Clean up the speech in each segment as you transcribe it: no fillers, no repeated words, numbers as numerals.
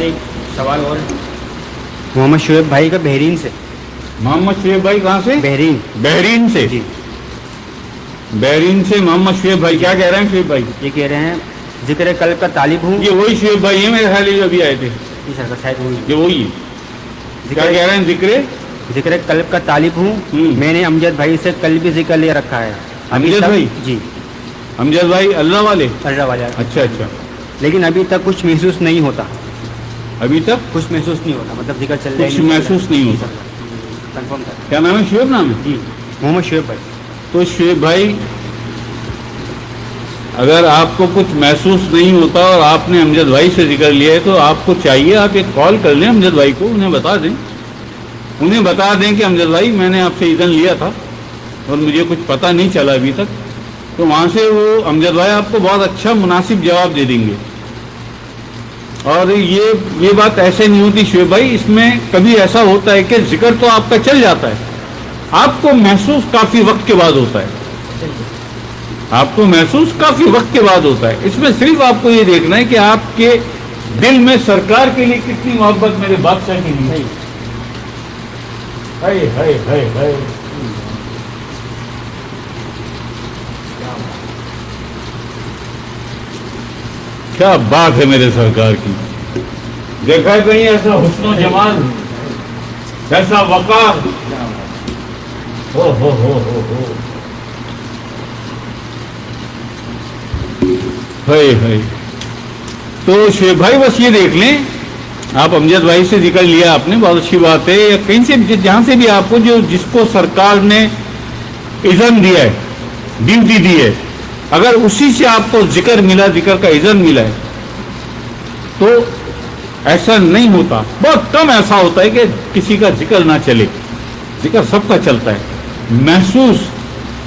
ایک سوال اور محمد شعیب بھائی کا بحرین سے. محمد شعیب بھائی کہاں سے؟ بحرین. بحرین سے. جی. بحرین سے محمد شعیب بھائی کیا کہہ رہے ہیں؟ شعیب بھائی یہ کہہ رہے ہیں ذکر قلب کا طالب ہوں. یہ وہی شعیب بھائی ہیں میرے خیال جو ابھی آئے تھے. جی سر شاید وہی. یہ وہی ہے. کیا کہہ رہے ہیں؟ ذکر قلب کا طالب ہوں. میں نے امجد بھائی سے قلبی ذکر لے رکھا ہے. امجد بھائی؟ جی. امجد بھائی اللہ والے؟ اللہ والے. اچھا اچھا. لیکن ابھی تک کچھ محسوس نہیں ہوتا. ابھی تک کچھ محسوس نہیں ہوتا مطلب ذکر چل رہا ہے. کچھ محسوس نہیں ہوتا. کنفرم تھا. کیا نام ہے؟ شعیب نام ہے؟ جی محمد شعیب بھائی. تو شعیب بھائی اگر آپ کو کچھ محسوس نہیں ہوتا اور آپ نے امجد بھائی سے ذکر لیا ہے تو آپ کو چاہیے آپ ایک کال کر لیں امجد بھائی کو. انہیں بتا دیں کہ امجد بھائی میں نے آپ سے اذن لیا تھا اور مجھے کچھ پتہ نہیں چلا ابھی تک. تو وہاں سے وہ امجد بھائی آپ کو بہت اچھا مناسب جواب دے دیں گے. اور یہ بات ایسے نہیں ہوتی شعیب بھائی. اس میں کبھی ایسا ہوتا ہے کہ ذکر تو آپ کا چل جاتا ہے, آپ کو محسوس کافی وقت کے بعد ہوتا ہے. آپ کو محسوس کافی وقت کے بعد ہوتا ہے. اس میں صرف آپ کو یہ دیکھنا ہے کہ آپ کے دل میں سرکار کے لیے کتنی محبت میرے بادشاہ کے لیے. ہائے ہائے ہائے ہائے. کیا بات ہے میرے سرکار کی. دیکھا ہے کہیں ایسا حسن و جمال, ایسا وقار. ہو تو شعیب بھائی بس یہ دیکھ لیں, آپ امجد بھائی سے ذکر لیا آپ نے, بہت اچھی بات ہے. یا کہیں سے جہاں سے بھی آپ کو جس کو سرکار نے اذن دیا ہے, ڈیوٹی دی ہے, اگر اسی سے آپ کو ذکر ملا, ذکر کا اذن ملا ہے, تو ایسا نہیں ہوتا. بہت کم ایسا ہوتا ہے کہ کسی کا ذکر نہ چلے. ذکر سب کا چلتا ہے. محسوس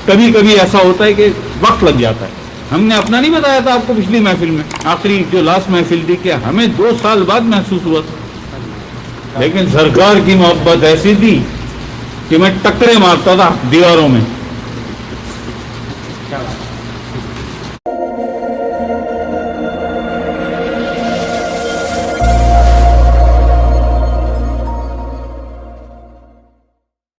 کبھی کبھی ایسا ہوتا ہے کہ وقت لگ جاتا ہے. ہم نے اپنا نہیں بتایا تھا آپ کو پچھلی محفل میں, آخری جو لاسٹ محفل تھی, کہ ہمیں 2 سال بعد محسوس ہوا تھا. لیکن سرکار کی محبت ایسی تھی کہ میں ٹکرے مارتا تھا دیواروں میں.